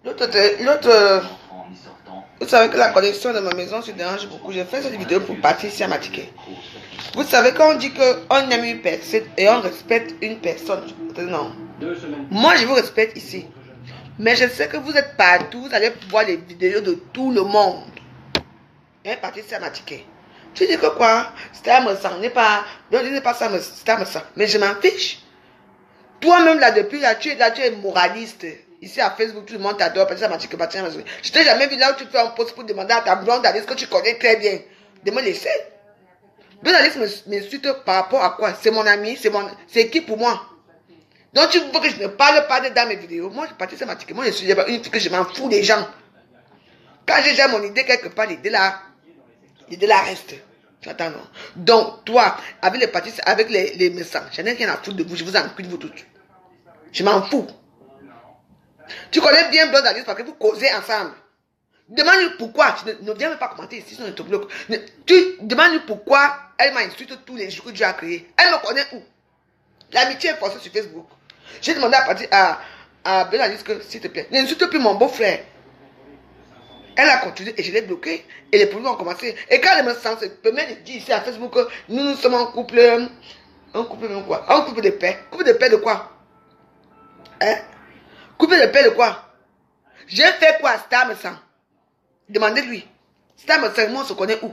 L'autre, vous savez que la connexion de ma maison se dérange beaucoup. J'ai fait cette vidéo pour Patricia Matiké. Vous savez quand on dit qu'on aime une personne et on respecte une personne. Non. Moi, je vous respecte ici. Mais je sais que vous êtes partout. Vous allez voir les vidéos de tout le monde. Hein, Patricia Matiké. Tu dis que quoi? Star me sent. N'est pas ça, Star me sent. Mais je m'en fiche. Toi-même, là, depuis là, tu es moraliste. Ici à Facebook, tout le monde t'adore. Patricia Matiké, Patricia Matiké. Je t'ai jamais vu là où tu fais un post pour demander à ta blonde Alice que tu connais très bien de me laisser. Blonde Alice m'insulte par rapport à quoi? C'est mon ami, c'est qui pour moi? Donc tu veux que je ne parle pas dans mes vidéos? Moi, Patricia Matiké, moi je suis une fille que je m'en fous des gens. Quand j'ai déjà mon idée quelque part, l'idée là reste. Attends, non. Donc, toi, avec les partis, avec les messages, je n'ai rien à foutre de vous, je vous encule vous toutes. Je m'en fous. Tu connais bien Blonde Alice parce que vous causez ensemble. Demande-lui pourquoi. Tu ne viens même pas commenter ici, sinon je te bloque. Tu demandes-lui pourquoi elle m'insulte tous les jours que Dieu a créé. Elle me connaît où? L'amitié est forcée sur Facebook. J'ai demandé à Blonde Alice que, s'il te plaît, n'insulte plus mon beau-frère. Elle a continué et je l'ai bloqué. Et les problèmes ont commencé. Et quand elle me sent, se permet de dire ici à Facebook que nous sommes en couple. Un couple de quoi? Un couple de paix. Couple de paix de quoi? Hein? Couple de paix de quoi? J'ai fait quoi à Star me sent? Demandez-lui. Star me sent, moi on se connaît où?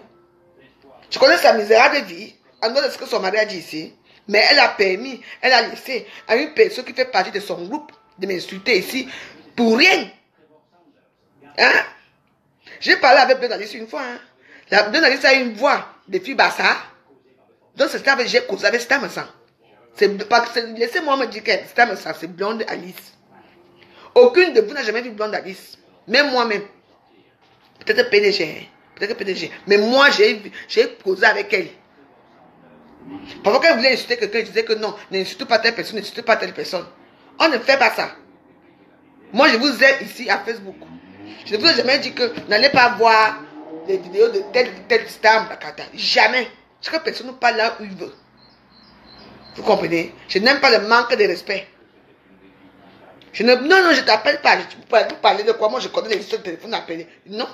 Je connais sa misérable vie. En dehors de ce que son mari a dit ici. Mais elle a permis, elle a laissé à une personne qui fait partie de son groupe de m'insulter ici pour rien. Hein? J'ai parlé avec Blonde Alice une fois. Hein. La Blonde Alice a une voix de fille bassa. Donc c'est ça que j'ai causé avec Star me sent. Laissez-moi me dire que Star me sent, c'est Blonde Alice. Aucune de vous n'a jamais vu Blonde Alice. Même moi-même. Peut-être PDG. Peut-être PDG. Mais moi, j'ai causé avec elle. Parfois, quand elle voulait insulter quelqu'un, elle disait que non, n'insulte pas telle personne, n'insulte pas telle personne. On ne fait pas ça. Moi, je vous aide ici à Facebook. Je ne vous ai jamais dit que n'allez pas voir les vidéos de tel star Bakata. Jamais. Chaque personne ne parle là où il veut. Vous comprenez? Je n'aime pas le manque de respect. Non, je ne t'appelle pas. Tu peux parler de quoi? Moi, je connais les histoires de téléphone d'appeler. Non.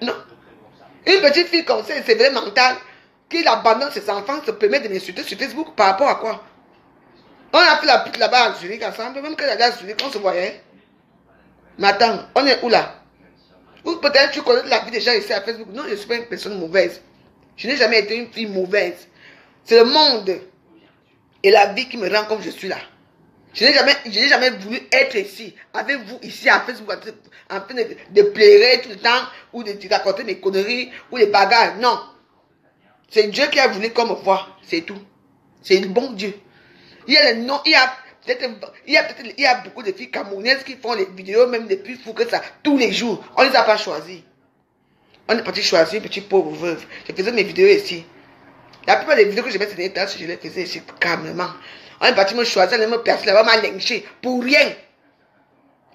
Non. Une petite fille comme ça, c'est vrai mental, qui abandonne ses enfants, se permet de m'insulter sur Facebook par rapport à quoi? On a fait la pute là-bas à Zurich ensemble, même quand elle allait à Zurich, on se voyait. Mais attends, on est où là? Ou peut-être tu connais la vie des gens ici à Facebook. Non, je ne suis pas une personne mauvaise. Je n'ai jamais été une fille mauvaise. C'est le monde et la vie qui me rend comme je suis là. Je n'ai jamais voulu être ici, avec vous, ici à Facebook, en train de pleurer tout le temps, ou de raconter mes conneries, ou des bagarres. Non. C'est Dieu qui a voulu qu'on me voie. C'est tout. C'est le bon Dieu. Il y a les noms, il y a beaucoup de filles camerounaises qui font les vidéos, même des plus fous que ça, tous les jours. On ne les a pas choisis. On est parti choisir une petite pauvre veuve. Je faisais mes vidéos ici. La plupart des vidéos que je mets sur Internet, je les faisais ici calmement. On est parti me choisir, on m'a placé là-bas, m'a lynché pour rien.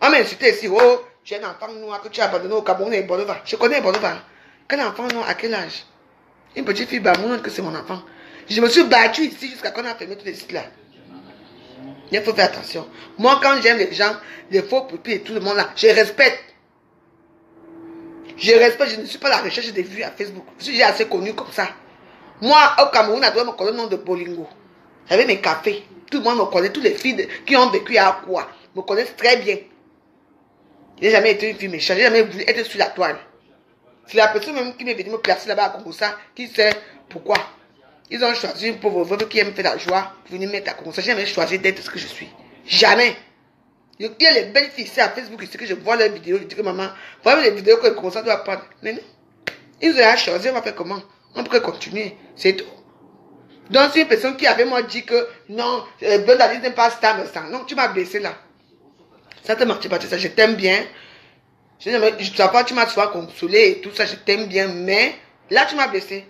On m'a insulté ici, oh, j'ai un enfant noir que tu as abandonné au Cameroun et Bolivar. Je connais Bolivar. Quel enfant noir, à quel âge? Une petite fille bamoune que c'est mon enfant. Je me suis battue ici jusqu'à quand on a fermé tous les sites là. Il faut faire attention. Moi, quand j'aime les gens, les faux pupilles et tout le monde là, je respecte. Je respecte, je ne suis pas à la recherche des vues à Facebook. Je suis assez connu comme ça. Moi, au Cameroun, on me connaît le nom de Bolingo. J'avais mes cafés. Tout le monde me connaît. Toutes les filles qui ont vécu à quoi me connaissent très bien. Je n'ai jamais été une fille méchante. Je n'ai jamais voulu être sur la toile. C'est la personne même qui m'est venue me placer là-bas à Congossa qui sait pourquoi. Ils ont choisi une pauvre veuve qui aime faire la joie pour venir mettre à Congossa. Je n'ai jamais choisi d'être ce que je suis. Jamais. Il y a les belles filles ici à Facebook ici que je vois leurs vidéos. Je dis que maman, voilà les vidéos que Congossa doit prendre. Mais non. Ils ont choisi, on va faire comment? On pourrait continuer. C'est tout. Donc, c'est une personne qui avait moi dit que non, Blonde Alice n'est pas stable. Non, tu m'as blessé là. Ça te marche pas, ça, je t'aime bien. Tu m'as souvent consolé et tout ça, je t'aime bien, mais là, tu m'as blessé.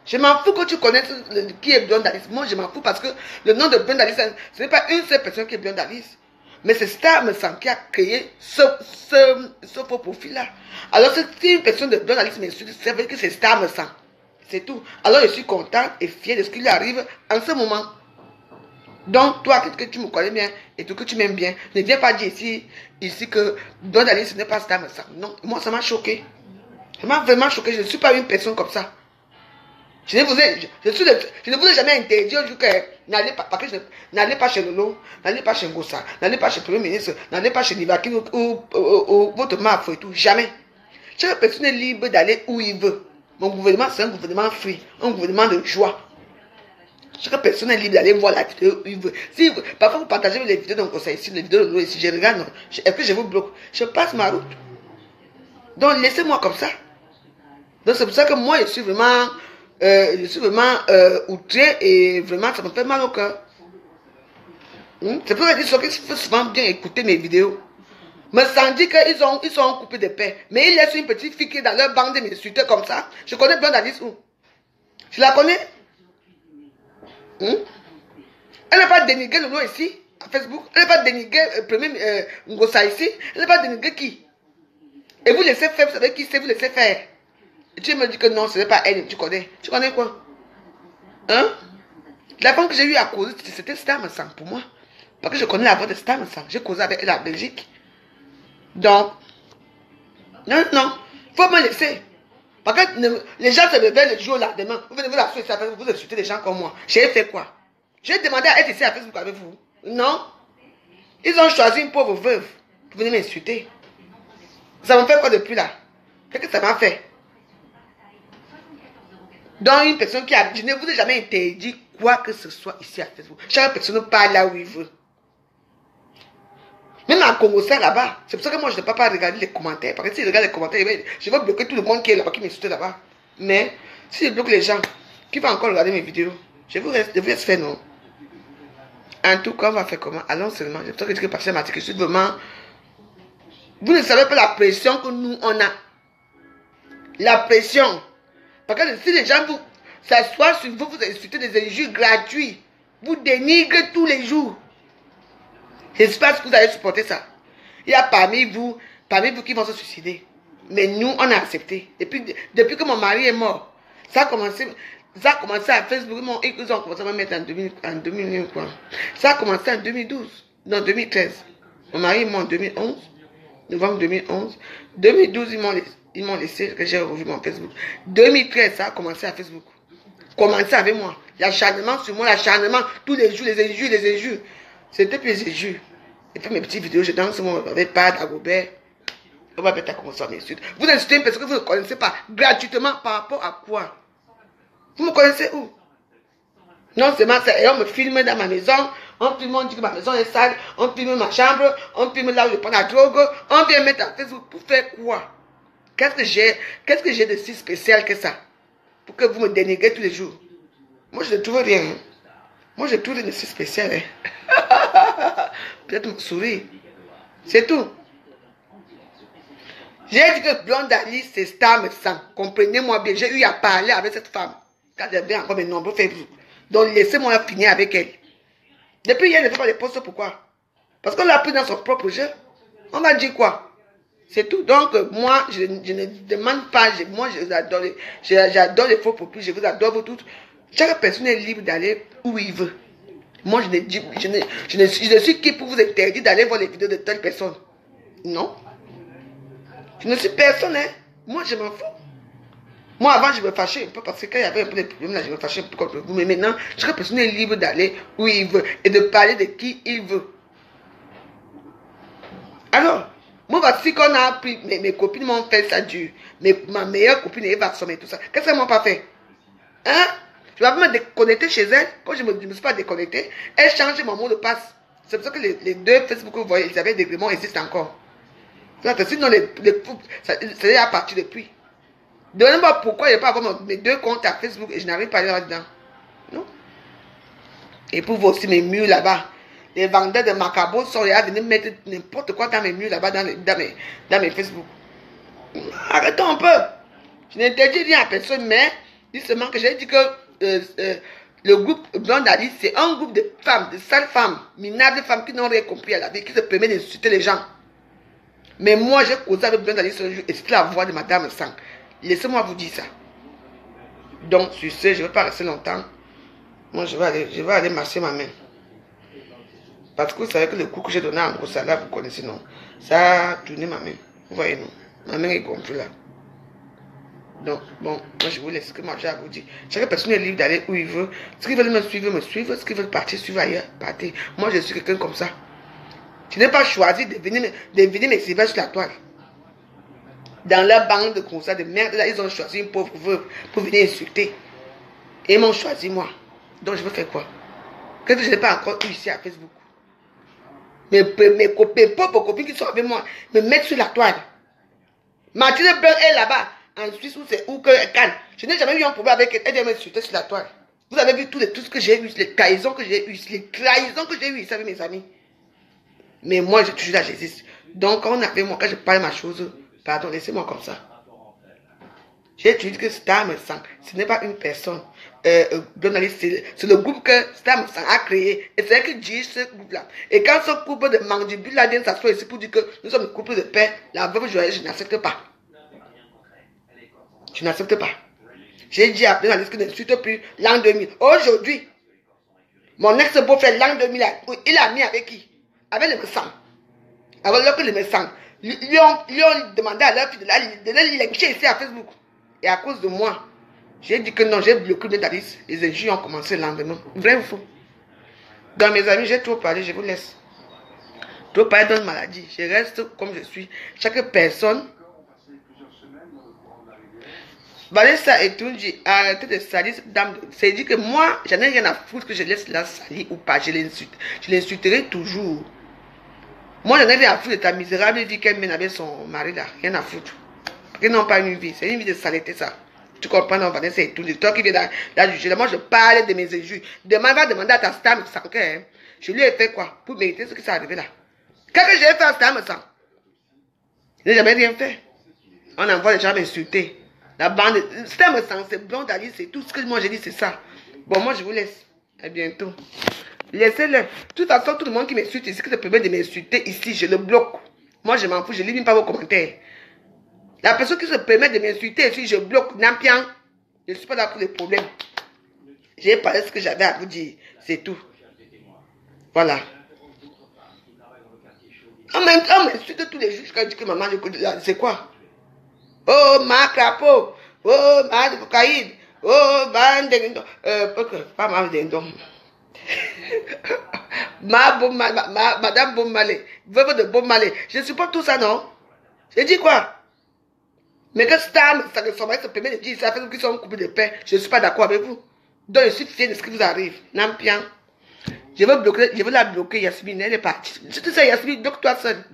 Je m'en fous que tu connaisses qui est Blonde Alice. Moi, je m'en fous parce que le nom de Blonde Alice, ce n'est pas une seule personne qui est Blonde Alice. Mais c'est Star me sent qui a créé ce faux profil-là. Alors, si une personne de Blonde Alice m'insulte, ça veut dire que c'est Star me sent. C'est tout. Alors, je suis contente et fière de ce qui lui arrive en ce moment. Donc, toi, que tu me connais bien et tout, que tu m'aimes bien, ne viens pas dire ici que Blonde Alice ce n'est pas Star Massacre. Non, moi, ça m'a choqué. Ça m'a vraiment choqué. Je ne suis pas une personne comme ça. Je ne vous ai jamais interdit au jour que n'allez pas, parce que n'allez pas chez Lolo, n'allez pas chez Ngossa, n'allez pas chez le Premier ministre, n'allez pas chez Nivaki ou votre marque et tout. Jamais. Chaque personne est libre d'aller où il veut. Mon gouvernement, c'est un gouvernement free, un gouvernement de joie. Chaque personne est libre d'aller voir la vidéo où il veut. Si parfois vous partagez les vidéos de Ngossa ici, les vidéos de Lolo ici, je regarde, non. Est-ce que je vous bloque? Je passe ma route. Donc laissez-moi comme ça. Donc c'est pour ça que moi je suis vraiment outré et vraiment ça me fait mal au cœur. C'est pour ça que je faut souvent bien écouter mes vidéos. Mais sans dire qu'ils sont coupés de paix. Mais ils laissent une petite fille qui est dans leur bande de m'insulter comme ça. Je connais Blonde Alice où? Je la connais? Elle n'a pas dénigré le nom ici, à Facebook. Elle n'a pas dénigré Premier Ngossa ici. Elle n'a pas dénigré qui? Et vous laissez faire, vous savez qui c'est, vous laissez faire. Et tu me dis que non, ce n'est pas elle, tu connais. Tu connais quoi? Hein? La femme que j'ai eue à causer, c'était Star Massacre pour moi. Parce que je connais la voix de Star Massacre. J'ai causé avec elle en Belgique. Donc, non, il faut me laisser. Parce que les gens se réveillent le jour là, demain. Vous venez vous asseoir ici, vous insultez des gens comme moi. J'ai fait quoi? J'ai demandé à être ici à Facebook avec vous. Non? Ils ont choisi une pauvre veuve pour venir m'insulter. Ça me fait quoi depuis là? Qu'est-ce que ça m'a fait? Donc, une personne qui a... Je ne vous ai jamais interdit quoi que ce soit ici à Facebook. Chaque personne parle là où il veut. Même en Congo, c'est là-bas. C'est pour ça que moi, je ne peux pas regarder les commentaires. Parce que si je regarde les commentaires, je vais bloquer tout le monde qui est là-bas, qui m'insulte là-bas. Mais, si je bloque les gens, qui vont encore regarder mes vidéos? Je vous laisse faire, non? En tout cas, on va faire comment? Allons seulement. C'est pour ça que je dis que Pasteur Matic, je suis vraiment... Vous ne savez pas la pression que nous, on a. La pression. Parce que si les gens vous s'assoient sur vous, vous insultez des injures gratuits, vous dénigrez tous les jours. J'espère que vous allez supporter ça. Il y a parmi vous qui vont se suicider. Mais nous, on a accepté. Et puis, depuis que mon mari est mort, ça a commencé à Facebook. Ils ont commencé à me mettre en 2000 quoi. Ça a commencé en 2012. Non, 2013. Mon mari est mort en 2011. Novembre 2011. 2012, ils m'ont laissé, que j'ai revu mon Facebook. 2013, ça a commencé à Facebook. Commencé avec moi. L'acharnement sur moi, l'acharnement, tous les jours, les injures. C'était plus les injures. Et puis mes petites vidéos, je danse avec Pat, Agobert. On va mettre à commencer à m'insulter. Vous insultez une personne que vous ne connaissez pas, gratuitement, par rapport à quoi? Vous me connaissez où? Non seulement ça, et on me filme dans ma maison, on filme, on dit que ma maison est sale, on filme ma chambre, on filme là où je prends la drogue, on vient mettre à Facebook pour faire quoi? Qu'est-ce que j'ai de si spécial que ça? Pour que vous me dénigrez tous les jours. Moi, je ne trouve rien. Hein. Moi, je trouve rien de si spécial. Hein. Peut-être me sourire. C'est tout. J'ai dit que Blonde Alice, c'est Star Massacre. Comprenez-moi bien. J'ai eu à parler avec cette femme. Quand j'avais encore mes nombreux Facebook. Donc, laissez-moi finir avec elle. Depuis hier, elle ne fait pas les posts. Pourquoi? Parce qu'on l'a pris dans son propre jeu. On va dire quoi? C'est tout. Donc, moi, je ne demande pas. Moi, j'adore les faux populaires. Je vous adore vous toutes. Chaque personne est libre d'aller où il veut. Moi, je ne suis qui pour vous interdire d'aller voir les vidéos de telle personne. Non. Je ne suis personne. Hein. Moi, je m'en fous. Moi, avant, je me fâchais un peu parce que quand il y avait un peu de problèmes, là, je me fâchais un peu contre vous. Mais maintenant, chaque personne est libre d'aller où il veut et de parler de qui il veut. Alors, moi, voici qu'on a appris, mes copines m'ont fait ça dur. Ma meilleure copine, Eva Sommet, tout ça. Qu'est-ce qu'elles m'ont pas fait? Hein? Je vais me déconnecter chez elle. Quand je ne me suis pas déconnecté, elle change mon mot de passe. C'est pour ça que les deux Facebook que vous voyez, ils avaient des gréements, existent encore. Sinon, c'est à partir depuis. Demandez-moi pourquoi je n'ai pas avoir mes deux comptes à Facebook et je n'arrive pas à aller là-dedans. Non. Et pour voir aussi mes murs là-bas. Les vendeurs de Macabo sont là à venir mettre n'importe quoi dans mes murs là-bas, dans mes Facebook. Arrêtons un peu. Je n'interdis rien à personne, mais dis seulement que j'ai dit que le groupe Blonde Alice, c'est un groupe de femmes, de sales femmes, minables femmes qui n'ont rien compris à la vie, qui se permettent d'insulter les gens. Mais moi, j'ai causé avec Blonde Alice un jour et c'était la voix de Madame Sang. Laissez-moi vous dire ça. Donc, sur ce, je ne vais pas rester longtemps. Moi, je vais aller marcher ma main. Parce que vous savez que le coup que j'ai donné en gros, ça là, vous connaissez, non? Ça a tourné ma main. Vous voyez, non? Ma main est gonflée là. Donc, bon, moi je vous laisse ce que moi j'ai à vous dire. Chaque personne est libre d'aller où il veut. Ceux qui veulent me suivre, me suivre. Ceux qui veulent partir, suivre ailleurs, partir. Moi je suis quelqu'un comme ça. Je n'ai pas choisi de venir m'exhiber sur la toile. Dans leur bande de concerts de merde, là, ils ont choisi une pauvre veuve pour venir insulter. Et ils m'ont choisi moi. Donc je veux faire quoi? Qu'est-ce que je n'ai pas encore eu ici à Facebook? Mes pauvres copines qui sont avec moi me mettent sur la toile. Mathilde Blanc est là-bas, en Suisse, où que Cannes. Je n'ai jamais eu un problème avec elle. Elle vient m'insulter sur la toile. Vous avez vu tout ce que j'ai eu, les trahisons que j'ai eues, ça avec mes amis. Mais moi, je suis là, j'existe. Donc, quand on a fait moi, quand je parle ma chose, pardon, laissez-moi comme ça. J'ai dit que Star Me Sang, ce n'est pas une personne. C'est le groupe que Star Me Sang a créé. Et c'est elle qui dirige ce groupe-là. Et quand ce couple de mandibules là vient s'asseoir ici pour dire que nous sommes un couple de paix, la veuve joyeuse, je n'accepte pas. Je n'accepte pas. J'ai dit à la liste que ne n'insulte plus l'an 2000. Aujourd'hui, mon ex-beau-frère l'an 2000, il a mis avec qui? Avec le sang. Avec le sang. Ils ont demandé à leur fille de les lyncher ici à Facebook. Et à cause de moi, j'ai dit que non, j'ai bloqué mes liste. Les injures ont commencé le lendemain. Vrai ou faux? Dans mes amis, j'ai trop parlé, je vous laisse. Trop parler d'une maladie. Je reste comme je suis. Chaque personne. Vanessa et Tunji, arrêtez de salir cette dame. C'est dit que moi, j'en ai rien à foutre que je laisse la salir ou pas. Je l'insulte. Je l'insulterai toujours. Moi, j'en ai rien à foutre de ta misérable vie qu'elle mène avec son mari là. Rien à foutre. Parce qu'ils n'ont pas une vie. C'est une vie de saleté, ça. Tu comprends, non, Vanessa et Tunji. Toi qui viens la juger. Moi, je parle de mes injures. Demain, va demander à ta star me sang. Hein. Je lui ai fait quoi pour mériter ce qui s'est arrivé là. Qu'est-ce que j'ai fait à star me sang? Je n'ai jamais rien fait. On envoie les gens m'insulter. La bande, Star Me Sang, c'est blond d'Alice, c'est tout ce que moi j'ai dit, c'est ça. Bon, moi je vous laisse. À bientôt. Laissez-le. De toute façon, tout le monde qui m'insulte ici, qui se permet de m'insulter ici, je le bloque. Moi je m'en fous, je ne lis même pas vos commentaires. La personne qui se permet de m'insulter ici, je bloque. Nampian. Je ne suis pas là pour les problèmes. J'ai parlé ce que j'avais à vous dire. C'est tout. Voilà. On m'insulte tous les jours jusqu'à dire que maman, c'est quoi? Oh, ma crapaud. Oh, ma cocaïne. Oh, ma dindon. Pas ma dindon. Madame Bommalé. Veuve de Bommalé. Je ne suis pas tout ça, non? J'ai dit quoi? Mais que Star, ça ne se permet de dire ça, fait qu'ils sont coupés de pain. Je ne suis pas d'accord avec vous. Donc, je suis fier de ce qui vous arrive. Nampian. Je veux la bloquer, Yasmine. Elle est partie. Si tu sais, Yasmine, bloque-toi seul,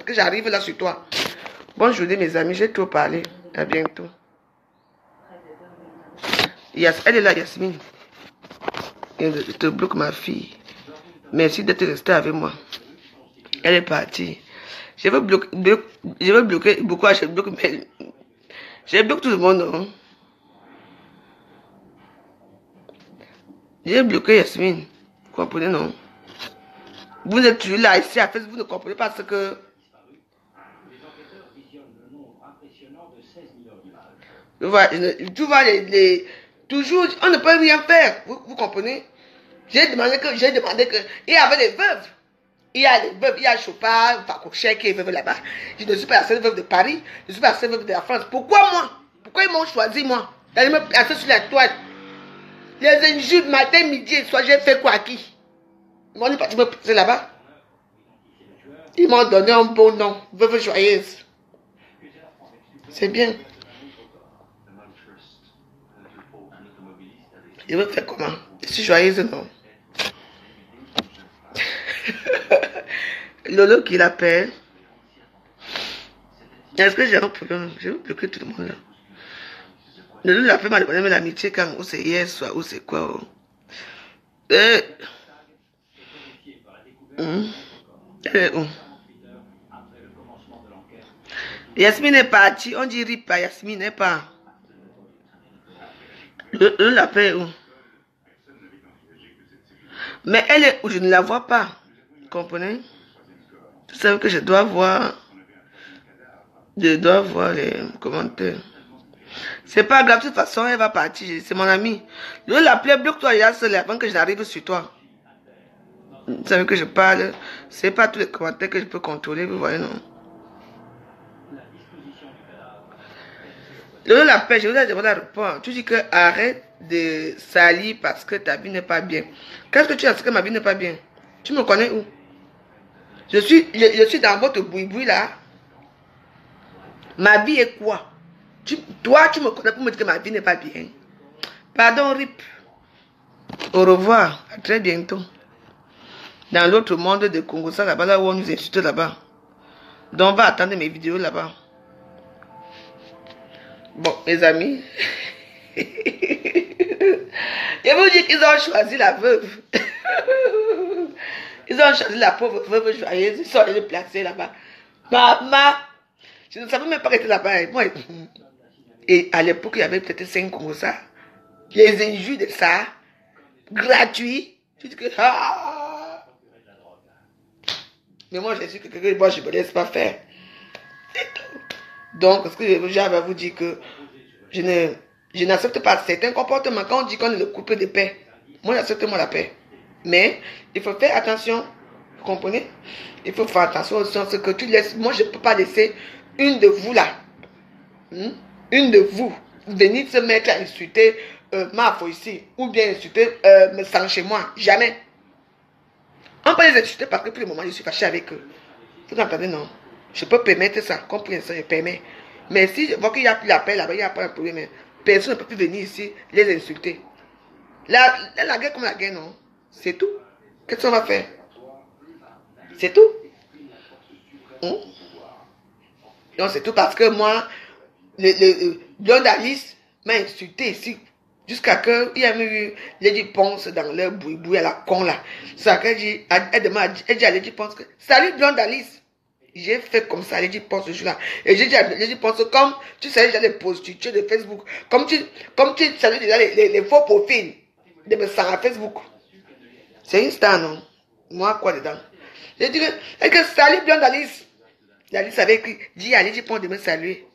que j'arrive là sur toi. Bonne journée, mes amis. J'ai trop parlé. À bientôt. Elle est là, Yasmine. Je te bloque, ma fille. Merci d'être restée avec moi. Elle est partie. Je veux bloquer beaucoup. Je bloque tout le monde. Non? J'ai bloqué Yasmine. Vous comprenez, non? Vous êtes toujours là, ici, à Facebook, vous ne comprenez pas ce que... Tu vois, toujours, on ne peut rien faire. Vous comprenez? J'ai demandé que... Il y avait des veuves. Il y a des veuves, il y a Chopard, Fakouché qui est veuve là-bas. Je ne suis pas la seule veuve de Paris. Je ne suis pas la seule veuve de la France. Pourquoi moi? Pourquoi ils m'ont choisi, moi? D'aller me placer sur la toile. Les injures, matin, midi et soir, j'ai fait quoi à qui? Ils m'ont dit, tu me placer là-bas. Ils m'ont donné un bon nom. Veuve joyeuse. C'est bien. Je veux faire comment? Je suis joyeuse, non? Lolo qui l'appelle. Est-ce que j'ai un problème? Je veux bloquer tout le monde là. Lolo l'appelle, m'a demandé l'amitié quand ou c'est hier soir ou c'est quoi? Elle est où? Yasmine est partie. On dit Ripa. Yasmine n'est pas. Lolo l'appelle où? Mais elle est où? Je ne la vois pas. Vous comprenez? Vous savez que je dois voir les commentaires. C'est pas grave, de toute façon, elle va partir. C'est mon amie. Je vais l'appeler, bloque-toi là seul avant que j'arrive sur toi. Vous savez que je parle, c'est pas tous les commentaires que je peux contrôler, vous voyez, non? Le la paix, je vous ai demandé à répondre. Tu dis que arrête de salir parce que ta vie n'est pas bien. Qu'est-ce que tu as dit que ma vie n'est pas bien? Tu me connais où? Je suis dans votre boui-boui là. Ma vie est quoi? Toi, tu me connais pour me dire que ma vie n'est pas bien. Pardon, Rip. Au revoir. À très bientôt. Dans l'autre monde de Congo, ça là-bas, là où on nous insulte là-bas. Donc, on va attendre mes vidéos là-bas. Bon, mes amis. Je vous dis qu'ils ont choisi la veuve. Ils ont choisi la pauvre veuve joyeuse. Ils sont allés le placer là-bas. Maman, je ne savais même pas qu'elle était là-bas. Moi, et à l'époque, il y avait peut-être 5 comme ça. Les injures de ça, gratuit. Je dis que... Ah. Mais moi, je suis que moi, je ne me laisse pas faire. C'est tout. Donc, ce que j'avais à vous dire que je n'accepte pas certains comportements. Quand on dit qu'on est le couple de paix, moi, j'accepte moi la paix. Mais il faut faire attention. Vous comprenez? Il faut faire attention au sens que tu laisses. Moi, je ne peux pas laisser une de vous là. Une de vous venir se mettre à insulter ma foi ici. Ou bien insulter me sang chez moi. Jamais. On peut les insulter parce que pour le moment, je suis fâché avec eux. Vous entendez, non? Je peux permettre ça. Comprenez ça, je permets. Mais si je vois qu'il n'y a plus la paix là-bas, il n'y a pas de problème. Personne ne peut plus venir ici les insulter. La guerre comme la guerre, non? C'est tout. Qu'est-ce qu'on va faire? C'est tout. Donc c'est tout parce que moi, le blonde Alice m'a insulté ici. Jusqu'à que il y a eu Lady Ponce dans leur boui-boui à la con là. Ça qu'elle dit, elle dit à Lady Ponce que salut blonde Alice. J'ai fait comme ça, Lady Ponce ce jour-là. Et j'ai dit à Lady Ponce, comme tu savais déjà les prostituées de Facebook, comme tu savais déjà les faux profils de me sang à Facebook. C'est une star, non? Moi, quoi dedans? J'ai dit que salut blonde Alice. Alice avait écrit, dis à Lady Ponce de me saluer.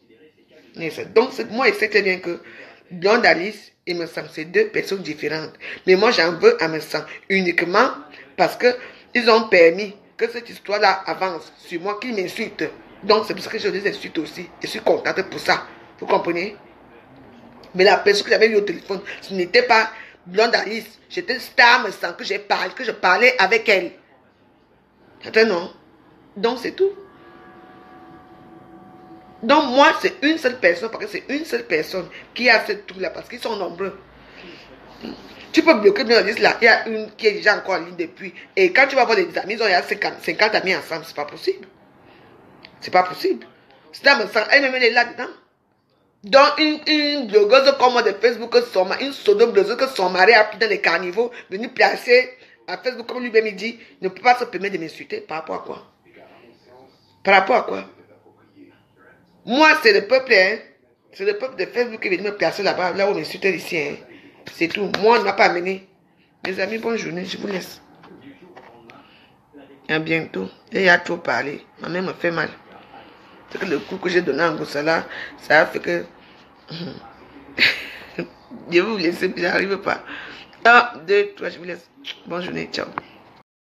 Donc, moi, je sais très bien que blonde Alice et me sang, c'est deux personnes différentes. Mais moi, j'en veux à me sang uniquement parce que ils ont permis que cette histoire-là avance sur moi, qu'ils m'insultent. Donc, c'est pour ça que je les insulte aussi. Je suis contente pour ça. Vous comprenez? Mais la personne que j'avais eu au téléphone, ce n'était pas blonde Alice. J'étais star, me sang, que je parlais avec elle. Non? Donc, c'est tout. Donc, moi, c'est une seule personne, parce que c'est une seule personne qui a ce truc-là, parce qu'ils sont nombreux. Tu peux bloquer bien la liste là. Il y a une qui est déjà encore en ligne depuis. Et quand tu vas voir des amis, ils ont 50 amis ensemble. C'est pas possible. C'est pas possible. C'est elle-même elle est là-dedans. Donc, une blogueuse comme moi de Facebook, une pseudo-blogueuse que son mari a pris dans les carnivaux, venu placer à Facebook, comme lui-même il dit, ne peut pas se permettre de m'insulter. Par rapport à quoi? Par rapport à quoi? Moi, c'est le peuple, hein. C'est le peuple de Facebook qui est venu me placer là-bas, là où on m'insulte ici, hein. C'est tout. Moi, on ne m'a pas amené. Mes amis, bonne journée. Je vous laisse. À bientôt. Et il y a trop parlé. Ma mère me fait mal. C'est que le coup que j'ai donné à Ngoussala, ça a fait que... Je vais vous laisser, j'arrive pas. 1, 2, 3, je vous laisse. Bonne journée. Ciao.